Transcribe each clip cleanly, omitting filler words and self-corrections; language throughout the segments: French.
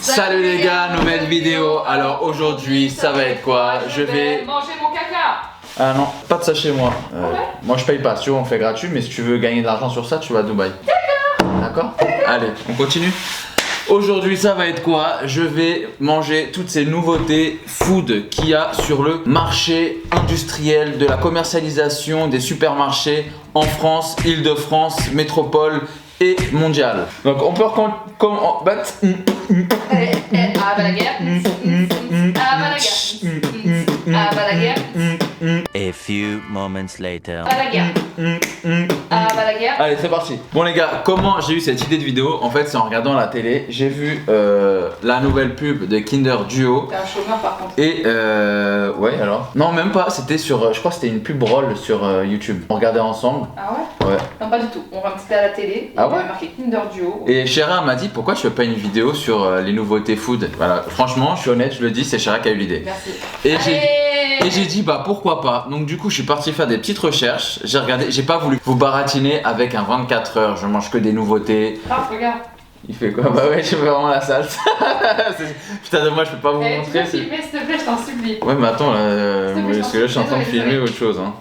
Salut les gars, nouvelle vidéo. Alors aujourd'hui ça va être quoi? Je vais manger mon caca. Ah non, pas de ça chez moi. Moi je paye pas, si tu veux on fait gratuit, mais si tu veux gagner de l'argent sur ça, tu vas à Dubaï. D'accord? Allez, on continue. Aujourd'hui ça va être quoi? Je vais manger toutes ces nouveautés food qu'il y a sur le marché industriel de la commercialisation des supermarchés en France, Île-de-France, métropole et mondiale. Donc on peut battre. Allez, à la guerre. À la guerre. A few moments later. À la guerre. À la guerre. Allez, c'est parti. Bon les gars, comment j'ai eu cette idée de vidéo? En fait, c'est en regardant la télé, j'ai vu la nouvelle pub de Kinder Duo. T'es un chômeur par contre. Et ouais alors. Non même pas, c'était sur, je crois que c'était une pub roll sur YouTube. On regardait ensemble. Ah ouais? Ouais. Non pas du tout. On va c'était à la télé. Et Ah il y ouais? avait marqué Kinder Duo. Et Chéra m'a dit pourquoi tu fais pas une vidéo sur les nouveautés food. Voilà, franchement, je suis honnête, je le dis, c'est Chéra qui a eu l'idée. Merci. Et j'ai dit bah pourquoi pas. Donc du coup je suis parti faire des petites recherches. J'ai regardé, j'ai pas voulu vous baratiner avec un 24 heures. Je mange que des nouveautés. Ah regarde. Il fait quoi? Bah ouais, je fais vraiment la salse. Putain de moi je peux pas vous Tu montrer. peux filmer s'il te plaît, je t'en supplie. Ouais mais attends là, S'il te plaît, parce que là je suis en train de désolé, filmer désolé. autre chose hein.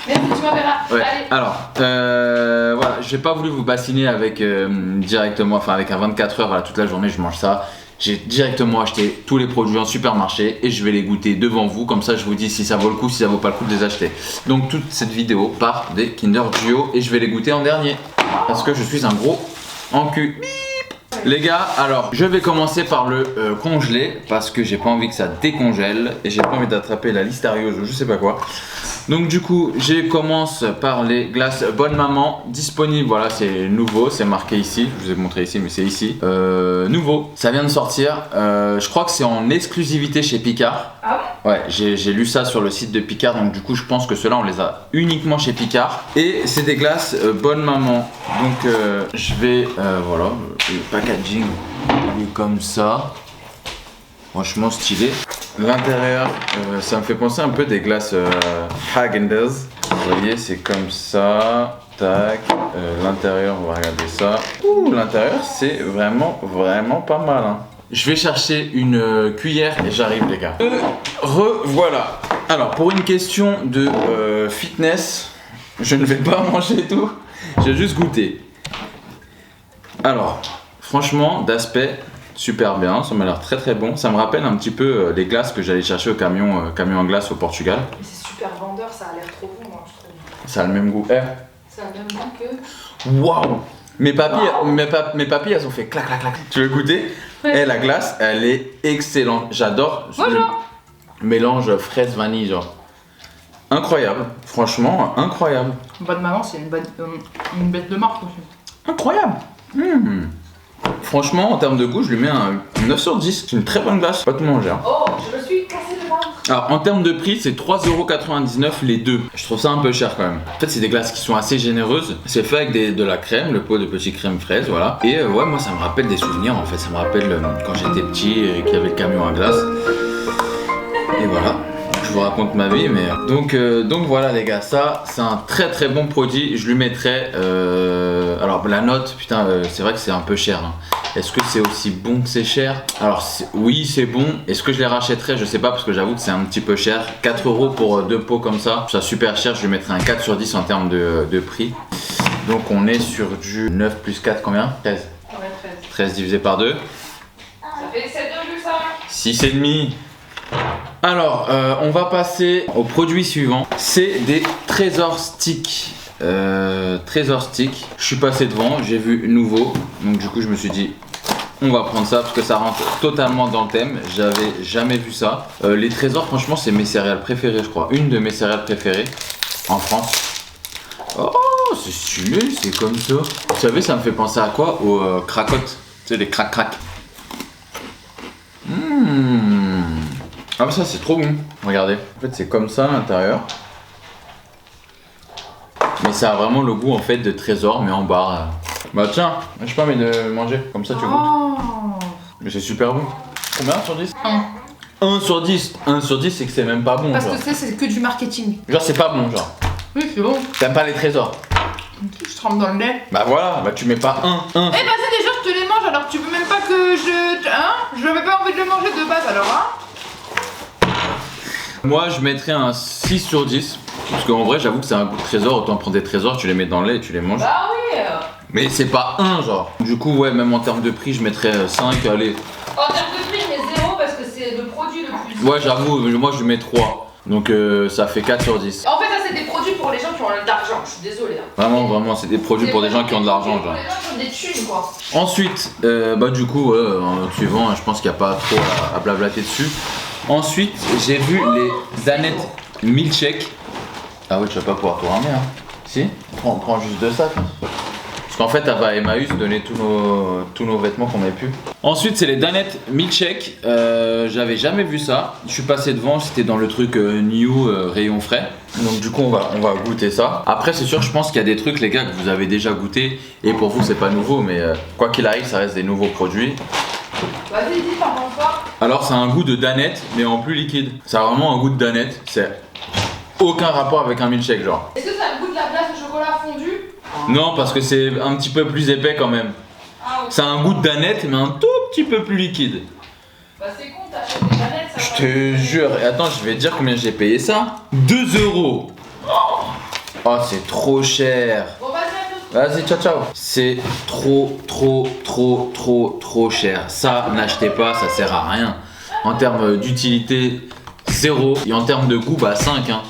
Merci, tu m'enverras. Ouais. Allez. Alors, voilà, j'ai pas voulu vous bassiner avec directement, enfin avec un 24 heures, voilà, toute la journée je mange ça. J'ai directement acheté tous les produits en supermarché et je vais les goûter devant vous, comme ça je vous dis si ça vaut le coup, si ça vaut pas le coup de les acheter. Donc toute cette vidéo part des Kinder Duo et je vais les goûter en dernier parce que je suis un gros encu. Les gars, alors je vais commencer par le congeler parce que j'ai pas envie que ça décongèle et j'ai pas envie d'attraper la listériose ou je sais pas quoi. Donc du coup, je commence par les glaces Bonne Maman disponibles. Voilà, c'est nouveau, c'est marqué ici. Je vous ai montré ici, mais c'est ici. Nouveau, ça vient de sortir. Je crois que c'est en exclusivité chez Picard. Ah Ouais, j'ai lu ça sur le site de Picard, donc du coup je pense que ceux-là on les a uniquement chez Picard. Et c'est des glaces Bonne Maman. Donc je vais, voilà, le packaging il est comme ça. Franchement stylé. L'intérieur, ça me fait penser un peu des glaces Häagen-Dazs. Vous voyez, c'est comme ça. Tac. L'intérieur, on va regarder ça. Ouh, l'intérieur, c'est vraiment pas mal. Hein. Je vais chercher une cuillère et j'arrive, les gars. Revoilà. Alors, pour une question de fitness, je ne vais pas manger tout. Je vais juste goûter. Alors, franchement, d'aspect. Super bien, ça m'a l'air très bon. Ça me rappelle un petit peu les glaces que j'allais chercher au camion à glace au Portugal. mais c'est super vendeur, ça a l'air trop bon moi je trouve. Ça a le même goût. Ça a le même goût que. Waouh! Mes papilles, elles ont fait clac clac clac. Tu veux goûter? Ouais. La glace, elle est excellente. J'adore le mélange fraise vanille genre. Incroyable, franchement incroyable. Bonne Maman, c'est une bête de marque aussi. Incroyable. Franchement, en termes de goût, je lui mets un 9 sur 10. C'est une très bonne glace, pas tout manger. Hein. Oh, je me suis cassé le ventre. Alors, en termes de prix, c'est 3,99€ les deux. Je trouve ça un peu cher quand même. En fait, c'est des glaces qui sont assez généreuses. C'est fait avec de la crème, le pot de petit crème fraise, voilà. Et ouais, moi, ça me rappelle des souvenirs en fait. Ça me rappelle quand j'étais petit et qu'il y avait le camion à glace. Et voilà. Je vous raconte ma vie, mais donc voilà les gars, ça c'est un très bon produit. Je lui mettrais alors la note, putain, c'est vrai que c'est un peu cher. Hein. Est-ce que c'est aussi bon que c'est cher? Alors oui, c'est bon. Est-ce que je les rachèterais? Je sais pas parce que j'avoue que c'est un petit peu cher. 4€ pour deux pots comme ça, c'est super cher. Je lui mettrais un 4 sur 10 en termes de prix. Donc on est sur du 9 plus 4 combien? 13. Ouais, 13. 13 divisé par 2. Ça fait 7,5. 6,5. Alors, on va passer au produit suivant. C'est des trésors sticks. Trésor stick. Je suis passé devant, j'ai vu nouveau. Donc du coup, je me suis dit, on va prendre ça parce que ça rentre totalement dans le thème. J'avais jamais vu ça. Les trésors, franchement, c'est mes céréales préférées, je crois. Une de mes céréales préférées en France. Oh, c'est stylé, c'est comme ça. Vous savez, ça me fait penser à quoi? Aux cracottes. Tu sais, les crac-crac. Ah mais ça c'est trop bon, regardez. En fait c'est comme ça à l'intérieur. Mais ça a vraiment le goût en fait de trésor mais en barre. Bah tiens, je sais pas mais de manger, comme ça tu goûtes. Oh. Mais c'est super bon. Combien sur 10? 1. 1 sur 10. 1 sur 10 c'est que c'est même pas bon. Parce Genre, que c'est que du marketing. genre c'est pas bon genre. Oui, c'est bon. T'aimes pas les trésors? Je trempe dans le lait. Bah voilà, bah tu mets pas 1. Eh bah c'est des choses, je te les mange alors que tu veux même pas que je. Hein? Je n'avais pas envie de le manger de base alors, hein. Moi, je mettrais un 6 sur 10. Parce qu'en vrai, j'avoue que c'est un goût de trésor. Autant prendre des trésors, tu les mets dans le lait et tu les manges. Bah oui. Mais c'est pas un genre. Du coup, ouais, même en termes de prix, je mettrais 5. Allez. En termes de prix, je mets 0 parce que c'est le produit le plus. Ouais, j'avoue, moi je mets 3. Donc ça fait 4 sur 10. En fait, ça c'est des produits pour les gens qui ont de l'argent. Je suis désolée. Hein. Vraiment, c'est des produits pour des gens qui ont de l'argent. Pour les gens qui ont des thunes, quoi. Ensuite, bah du coup, suivant, je pense qu'il n'y a pas trop à blablater dessus. Ensuite, j'ai vu les Danette Milkshake. Ah oui, tu vas pas pouvoir tout ramener, hein. Si, prends juste 2 sacs. Parce qu'en fait, elle va à Emmaüs donner tous nos vêtements qu'on avait pu. Ensuite, c'est les Danette Milkshake. J'avais jamais vu ça. Je suis passé devant, c'était dans le truc New rayon frais. Donc du coup, on va goûter ça. Après, c'est sûr, je pense qu'il y a des trucs, les gars, que vous avez déjà goûté. Et pour vous, c'est pas nouveau, mais quoi qu'il arrive, ça reste des nouveaux produits. Vas-y, dis, t'en penses quoi? Alors, c'est un goût de Danette, mais en plus liquide. Ça a vraiment un goût de Danette. C'est aucun rapport avec un milkshake, genre. Est-ce que ça a le goût de la glace au chocolat fondu? Non, parce que c'est un petit peu plus épais quand même. Ah, ok. Ça a un goût de Danette, mais un tout petit peu plus liquide. Bah c'est con, t'achètes des canettes, ça. Je te jure. Et attends, je vais te dire combien j'ai payé ça. 2 €. Oh, c'est trop cher. Bon, vas-y, à tous. Vas-y, ciao, ciao. C'est trop cher. Ça, n'achetez pas, ça sert à rien. En termes d'utilité, 0. Et en termes de goût, bah 5. Hein.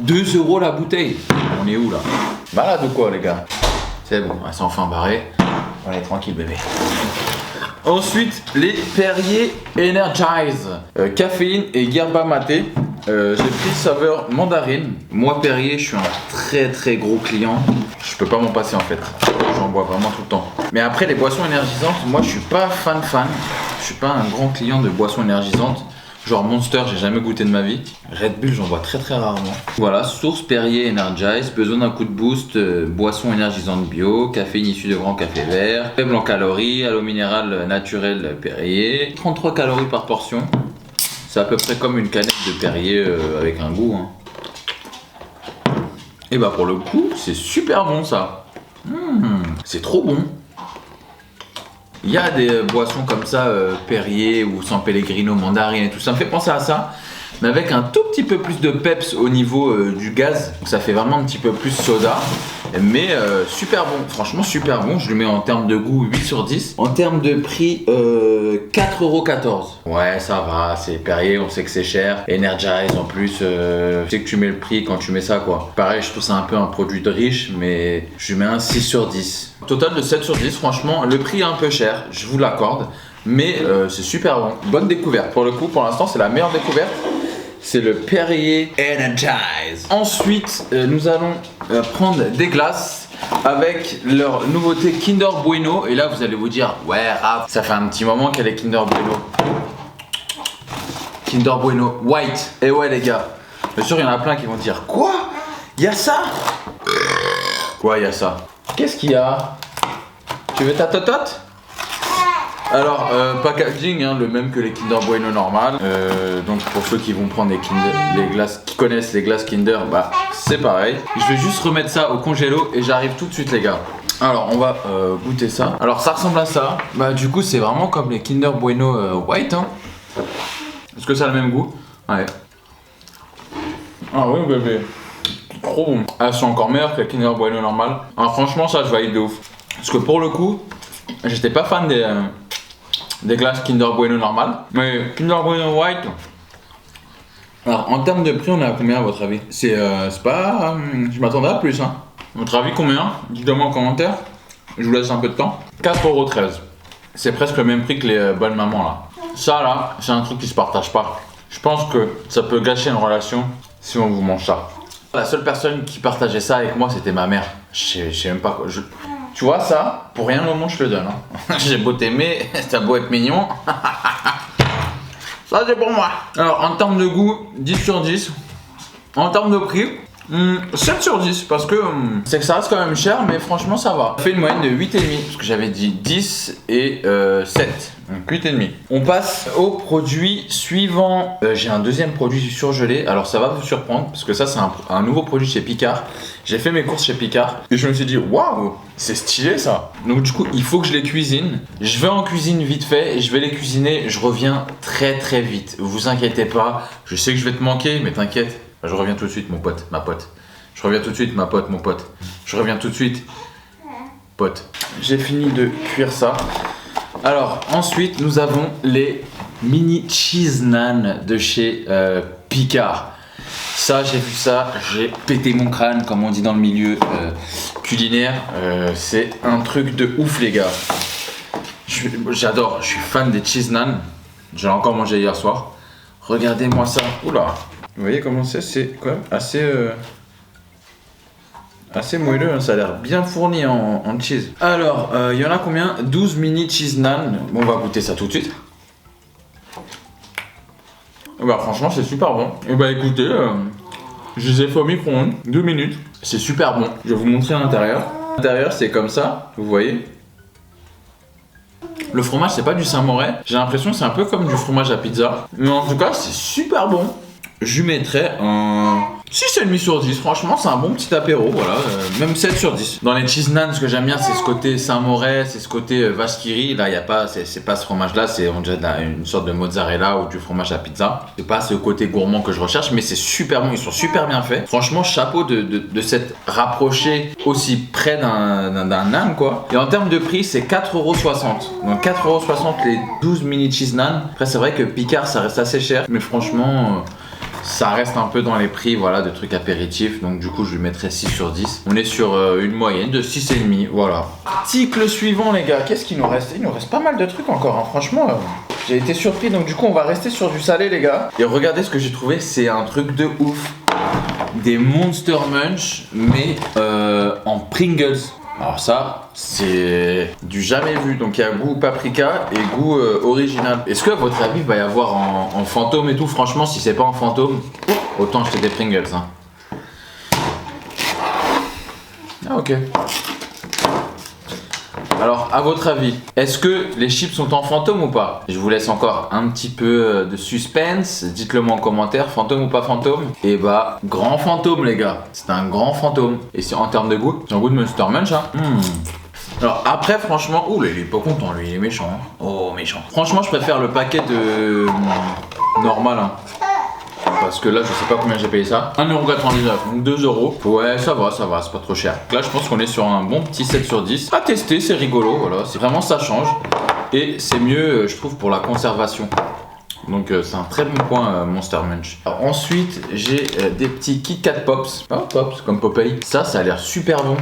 2 € la bouteille. On est où là? Malade ou quoi, les gars? C'est bon, elle s'est enfin barrée. On est tranquille, bébé. Ensuite, les Perrier Energize. Caféine et yerba maté. J'ai pris saveur mandarine. Moi, Perrier, je suis un très gros client. Je peux pas m'en passer en fait. J'en bois vraiment tout le temps. Mais après, les boissons énergisantes, moi, je suis pas fan. Je suis pas un grand client de boissons énergisantes. Genre Monster, j'ai jamais goûté de ma vie. Red Bull, j'en bois très rarement. Voilà, source Perrier Energize, besoin d'un coup de boost, boisson énergisante bio, caféine issue de grand café vert, faible en calories, eau minérale naturelle Perrier, 33 calories par portion. C'est à peu près comme une canette de Perrier avec un goût. Hein. Et bah pour le coup, c'est super bon ça. C'est trop bon. Il y a des boissons comme ça, Perrier ou San Pellegrino, mandarine et tout, ça me fait penser à ça, mais avec un tout petit peu plus de peps au niveau du gaz, donc ça fait vraiment un petit peu plus soda, mais super bon, franchement super bon, je le mets en termes de goût 8 sur 10, en termes de prix 4,14 €. Ouais, ça va, c'est Perrier, on sait que c'est cher, Energize en plus, tu sais que tu mets le prix quand tu mets ça quoi. Pareil, je trouve ça un peu un produit de riche, mais je lui mets un 6 sur 10. Total de 7 sur 10, franchement, le prix est un peu cher, je vous l'accorde, mais c'est super bon. Bonne découverte. Pour le coup, pour l'instant, c'est la meilleure découverte. C'est le Perrier Energize. Ensuite, nous allons prendre des glaces avec leur nouveauté Kinder Bueno. Et là, vous allez vous dire, ouais, Raph, ça fait un petit moment qu'elle est Kinder Bueno. Kinder Bueno White. Et ouais, les gars, bien sûr, il y en a plein qui vont dire, quoi? Il y a ça? Quoi, il y a ça? Qu'est-ce qu'il y a? Tu veux ta totote? Alors, packaging, hein, le même que les Kinder Bueno normal. Donc pour ceux qui vont prendre les glaces, qui connaissent les glaces Kinder, bah c'est pareil. Je vais juste remettre ça au congélo et j'arrive tout de suite, les gars. Alors on va goûter ça. Alors ça ressemble à ça. Bah du coup c'est vraiment comme les Kinder Bueno White. Hein. Est-ce que ça a le même goût? Ouais. Ah oui bébé. Trop bon. Elles sont encore meilleures que les Kinder Bueno normal. Alors franchement ça je valide de ouf. Parce que pour le coup, j'étais pas fan des glaces Kinder Bueno normal, mais Kinder Bueno White. Alors en termes de prix, on est à combien à votre avis? C'est pas. Je m'attendais à plus. Hein. Votre avis combien? Dites-le moi en commentaire. Je vous laisse un peu de temps. 4,13 €. C'est presque le même prix que les bonnes mamans là. Ça là, c'est un truc qui se partage pas. Je pense que ça peut gâcher une relation si on vous mange ça. La seule personne qui partageait ça avec moi, c'était ma mère. Je sais même pas quoi. Tu vois ça, pour rien au monde je te le donne. Hein. J'ai beau t'aimer, ça a beau être mignon. Ça c'est pour moi. Alors en termes de goût, 10 sur 10. En termes de prix, 7 sur 10 parce que c'est que ça reste quand même cher, mais franchement ça va. Ça fait une moyenne de 8,5 parce que j'avais dit 10 et 7. Donc 8,5. On passe au produit suivant. J'ai un deuxième produit surgelé. Alors ça va vous surprendre parce que ça c'est un nouveau produit chez Picard. J'ai fait mes courses chez Picard et je me suis dit waouh, c'est stylé ça. Donc du coup il faut que je les cuisine. Je vais en cuisine vite fait et je vais les cuisiner. Je reviens très très vite. Vous inquiétez pas. Je sais que je vais te manquer, mais t'inquiète. Je reviens tout de suite mon pote, ma pote. Je reviens tout de suite ma pote, mon pote. Je reviens tout de suite, pote. J'ai fini de cuire ça. Alors ensuite nous avons les mini cheese naan de chez Picard. Ça j'ai vu ça, j'ai pété mon crâne comme on dit dans le milieu culinaire. C'est un truc de ouf les gars. J'adore, je suis fan des cheese naan. J'en ai encore mangé hier soir. Regardez-moi ça. Oula. Vous voyez comment c'est quand même assez moelleux, hein. Ça a l'air bien fourni en cheese. Alors, il y en a combien? 12 mini cheese naan. Bon, on va goûter ça tout de suite. Bah franchement c'est super bon. Et bah écoutez, je les ai fait au micro-ondes, 2 minutes. C'est super bon. Je vais vous montrer à l'intérieur. L'intérieur c'est comme ça, vous voyez. Le fromage c'est pas du Saint-Moret. J'ai l'impression que c'est un peu comme du fromage à pizza. Mais en tout cas c'est super bon. Je lui mettrais un 6,5 sur 10, franchement c'est un bon petit apéro, voilà, même 7 sur 10. Dans les cheese naan, ce que j'aime bien c'est ce côté Saint-Moret, c'est ce côté vache qui rit. Là il y a pas, c'est pas ce fromage là, c'est on dirait une sorte de mozzarella ou du fromage à pizza. C'est pas ce côté gourmand que je recherche, mais c'est super bon, ils sont super bien faits. Franchement chapeau de s'être rapproché aussi près d'un naan quoi. Et en termes de prix c'est 4,60€. Donc 4,60€ les 12 mini cheese naan. Après c'est vrai que Picard ça reste assez cher, mais franchement... ça reste un peu dans les prix voilà, de trucs apéritifs, donc du coup je lui mettrai 6 sur 10. On est sur une moyenne de 6,5, voilà. Article suivant les gars, qu'est-ce qu'il nous reste? Il nous reste pas mal de trucs encore, hein. Franchement j'ai été surpris, donc du coup on va rester sur du salé les gars. Et regardez ce que j'ai trouvé, c'est un truc de ouf. Des Monster Munch, mais en Pringles. Alors ça, c'est du jamais vu, donc il y a goût paprika et goût original. Est-ce que à votre avis il va y avoir en fantôme et tout? Franchement si c'est pas en fantôme, autant acheter des Pringles hein. Ah ok. Alors à votre avis, est-ce que les chips sont en fantôme ou pas? Je vous laisse encore un petit peu de suspense, dites-le moi en commentaire, fantôme ou pas fantôme? Et bah, grand fantôme les gars, c'est un grand fantôme. Et en termes de goût, c'est un goût de Monster Munch hein. Alors après franchement, ouh il est pas content lui, il est méchant hein. Oh méchant. Franchement je préfère le paquet de normal hein. Parce que là je sais pas combien j'ai payé ça. 1,99€, donc 2€. Ouais ça va, c'est pas trop cher. Là je pense qu'on est sur un bon petit 7 sur 10. À tester, c'est rigolo, voilà. C'est vraiment ça change. Et c'est mieux je trouve pour la conservation. Donc c'est un très bon point Monster Munch. Alors, ensuite j'ai des petits Kit Kat Pops. Oh Pops comme Popeye. Ça a l'air super bon.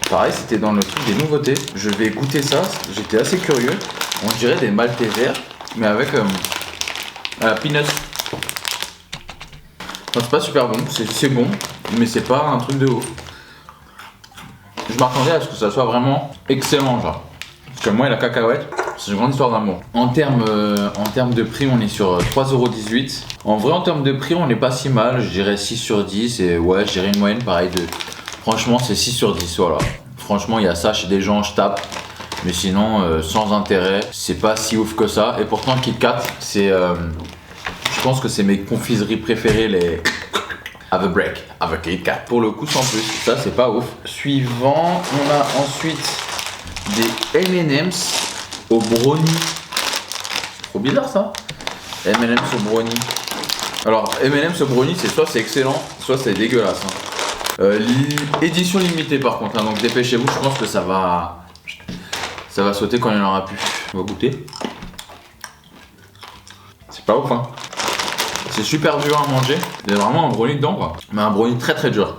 Pareil c'était dans le truc des nouveautés. Je vais goûter ça, j'étais assez curieux. On dirait des maltais verts. Mais avec peanuts. C'est pas super bon, c'est bon, mais c'est pas un truc de ouf. Je m'attendais à ce que ça soit vraiment excellent, genre. Parce que moi et la cacahuète, c'est une grande histoire d'amour. En termes de prix, on est sur 3,18€. En vrai, en termes de prix, on n'est pas si mal. Je dirais 6 sur 10. Et ouais, je dirais une moyenne pareil de... Franchement, c'est 6 sur 10, voilà. Franchement, il y a ça chez des gens, je tape. Mais sinon, sans intérêt, c'est pas si ouf que ça. Et pourtant, Kit Kat, c'est... je pense que c'est mes confiseries préférées, les Have a Break avec Kit Kat. Pour le coup, sans plus, ça c'est pas ouf. Suivant, on a ensuite des M&M's au brownie. Trop bizarre ça. M&M's au brownie. Alors M&M's au brownie, c'est soit c'est excellent, soit c'est dégueulasse. Hein. Édition limitée par contre, hein, donc dépêchez-vous. Je pense que ça va sauter quand il y en aura plus. On va goûter. C'est pas ouf hein. C'est super dur à manger. Il y a vraiment un brownie dedans quoi. Mais un brownie très très dur.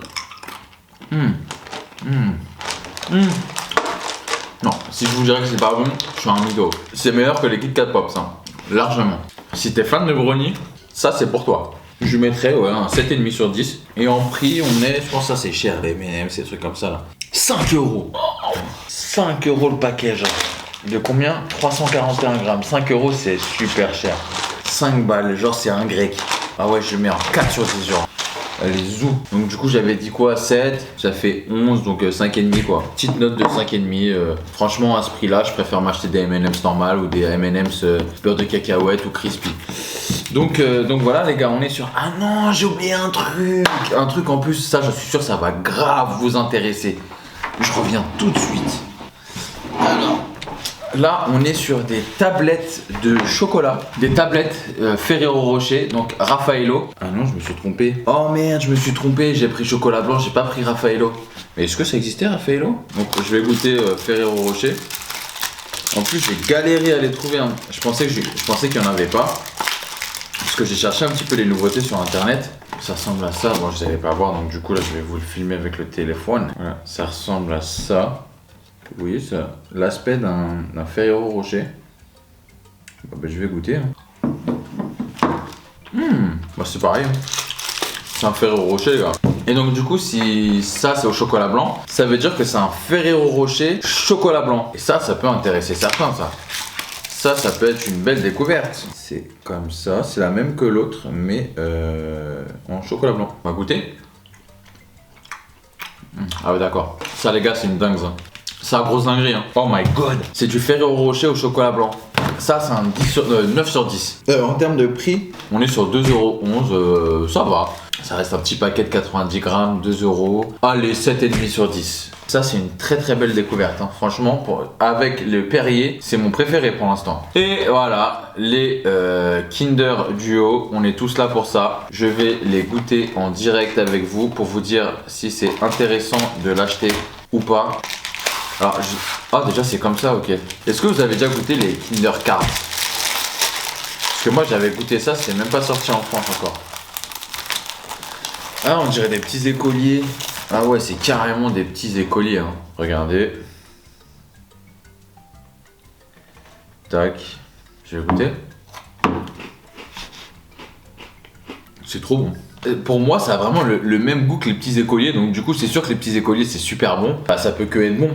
Non, si je vous dirais que c'est pas bon, je suis un mytho. C'est meilleur que les Kit Kat Pops, hein. Largement. Si t'es fan de brownie, ça c'est pour toi. Je lui mettrais ouais, un 7,5 sur 10. Et en prix, on est, je pense que ça c'est cher les M&M, ces trucs comme ça là. 5€. 5€ le paquet genre. De combien? 341 grammes. 5€ c'est super cher. 5 balles, genre c'est un grec. Ah ouais, je mets en 4 sur 10 genre. Elle est zou. Donc du coup j'avais dit quoi, 7, ça fait 11, donc 5,5 quoi. Petite note de 5,5. Franchement à ce prix là, je préfère m'acheter des M&M's normales ou des M&M's beurre de cacahuète ou crispy. Donc voilà les gars, on est sur... Ah non, j'ai oublié un truc. Un truc en plus, ça je suis sûr ça va grave vous intéresser. Je reviens tout de suite. Alors, là on est sur des tablettes de chocolat. Des tablettes Ferrero Rocher, donc Raffaello. Ah non, je me suis trompé. Oh merde, je me suis trompé, j'ai pris chocolat blanc, j'ai pas pris Raffaello. Mais est-ce que ça existait Raffaello? Donc je vais goûter Ferrero Rocher. En plus j'ai galéré à les trouver, hein. Je pensais qu'il n'y en avait pas. Parce que j'ai cherché un petit peu les nouveautés sur internet. Ça ressemble à ça, bon je n'allais pas voir donc du coup là je vais vous le filmer avec le téléphone. Voilà, ça ressemble à ça. Vous voyez ça, l'aspect d'un Ferrero Rocher. Bah, je vais goûter. Hein. Bah, c'est pareil. Hein. C'est un Ferrero Rocher les gars. Et donc du coup si ça c'est au chocolat blanc, ça veut dire que c'est un Ferrero Rocher chocolat blanc. Et ça peut intéresser certains ça. Ça peut être une belle découverte. C'est comme ça, c'est la même que l'autre, mais en chocolat blanc. On va goûter. Ah ouais d'accord. Ça les gars c'est une dingue ça. C'est la grosse dinguerie hein. Oh my god. C'est du Ferrero Rocher au chocolat blanc. Ça c'est un 9 sur 10. En termes de prix, on est sur 2,11€. Ça va. Ça reste un petit paquet de 90 grammes, 2€. Allez, 7,5 sur 10. Ça c'est une très très belle découverte hein. Franchement avec le Perrier c'est mon préféré pour l'instant. Et voilà les Kinder Duo, on est tous là pour ça. Je vais les goûter en direct avec vous pour vous dire si c'est intéressant de l'acheter ou pas. Alors ah déjà c'est comme ça, ok. Est-ce que vous avez déjà goûté les Kinder Cards? Parce que moi j'avais goûté ça, c'est même pas sorti en France encore. Ah on dirait des petits écoliers. Ah ouais, c'est carrément des petits écoliers, hein. Regardez. Tac. Je vais goûter. C'est trop bon. Pour moi, ça a vraiment le même goût que les petits écoliers. Donc du coup, c'est sûr que les petits écoliers, c'est super bon. Bah, ça peut que être bon.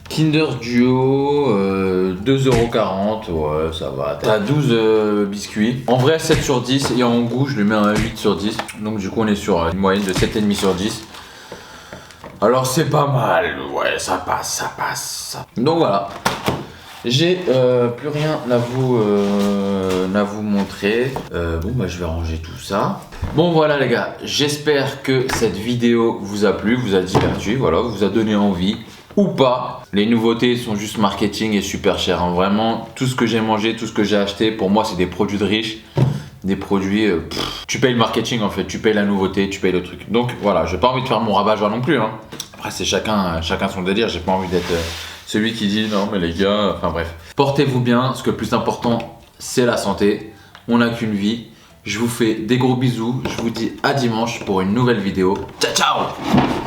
Kinder Duo, 2,40€. Ouais, ça va. T'as 12 biscuits. En vrai, 7 sur 10. Et en goût, je lui mets un 8 sur 10. Donc du coup, on est sur une moyenne de 7,5 sur 10. Alors c'est pas mal, ouais ça passe. Donc voilà, j'ai plus rien à vous montrer. Bon bah je vais ranger tout ça. Bon voilà les gars, j'espère que cette vidéo vous a plu, vous a diverti, voilà, vous a donné envie ou pas. Les nouveautés sont juste marketing et super cher, hein. Vraiment tout ce que j'ai mangé, tout ce que j'ai acheté, pour moi c'est des produits de riches. Des produits, tu payes le marketing en fait, tu payes la nouveauté, tu payes le truc. Donc voilà, j'ai pas envie de faire mon rabat-joie non plus hein. Après c'est chacun son délire, j'ai pas envie d'être celui qui dit non mais les gars, enfin bref. Portez-vous bien, parce que le plus important c'est la santé, on n'a qu'une vie. Je vous fais des gros bisous, je vous dis à dimanche pour une nouvelle vidéo. Ciao ciao.